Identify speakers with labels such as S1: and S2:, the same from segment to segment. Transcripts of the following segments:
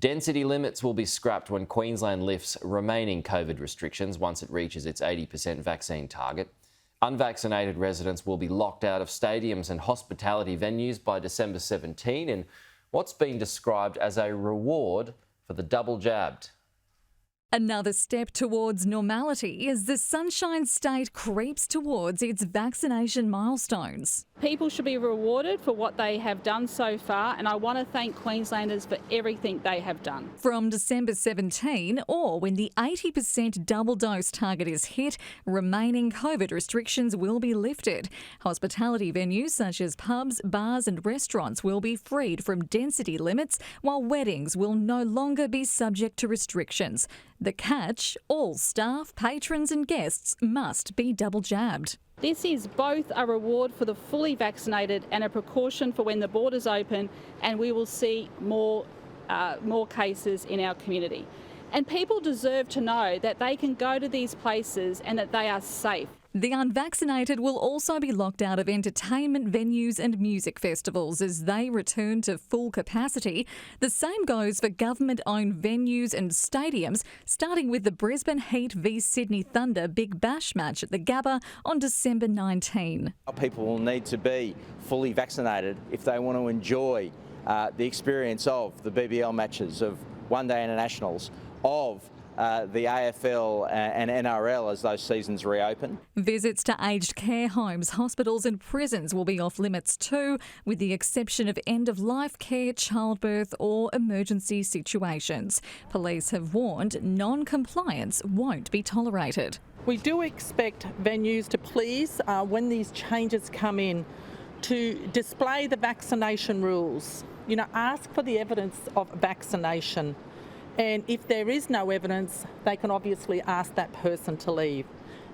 S1: Density limits will be scrapped when Queensland lifts remaining COVID restrictions once it reaches its 80% vaccine target. Unvaccinated residents will be locked out of stadiums and hospitality venues by December 17 in what's been described as a reward for the double jabbed.
S2: Another step towards normality as the Sunshine State creeps towards its vaccination milestones.
S3: People should be rewarded for what they have done so far, and I want to thank Queenslanders for everything they have done.
S2: From December 17, or when the 80% double dose target is hit, remaining COVID restrictions will be lifted. Hospitality venues such as pubs, bars and restaurants will be freed from density limits, while weddings will no longer be subject to restrictions. The catch, all staff, patrons and guests must be double jabbed.
S3: This is both a reward for the fully vaccinated and a precaution for when the borders open and we will see more cases in our community. And people deserve to know that they can go to these places and that they are safe.
S2: The unvaccinated will also be locked out of entertainment venues and music festivals as they return to full capacity. The same goes for government-owned venues and stadiums, starting with the Brisbane Heat v Sydney Thunder Big Bash match at the Gabba on December 19.
S4: People will need to be fully vaccinated if they want to enjoy the experience of the BBL matches, of one-day internationals, of the AFL and NRL as those seasons reopen.
S2: Visits to aged care homes, hospitals and prisons will be off limits too, with the exception of end-of-life care, childbirth or emergency situations. Police have warned non-compliance won't be tolerated.
S5: We do expect venues to please, when these changes come in, to display the vaccination rules. Ask for the evidence of vaccination. And if there is no evidence, they can obviously ask that person to leave.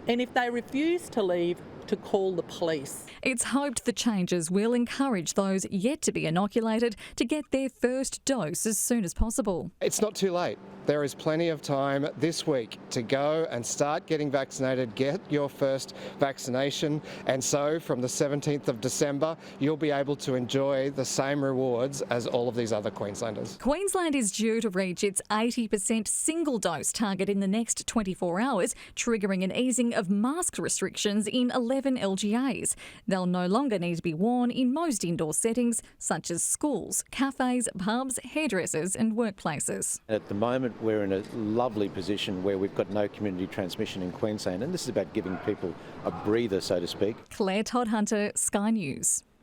S5: And if they refuse to leave, to call the police.
S2: It's hoped the changes will encourage those yet to be inoculated to get their first dose as soon as possible.
S6: It's not too late. There is plenty of time this week to go and start getting vaccinated, get your first vaccination, and so from the 17th of December you'll be able to enjoy the same rewards as all of these other Queenslanders.
S2: Queensland is due to reach its 80% single dose target in the next 24 hours, triggering an easing of mask restrictions in 11 LGAs. They'll no longer need to be worn in most indoor settings such as schools, cafes, pubs, hairdressers and workplaces.
S7: At the moment we're in a lovely position where we've got no community transmission in Queensland, and this is about giving people a breather, so to speak.
S2: Claire Todd-Hunter, Sky News.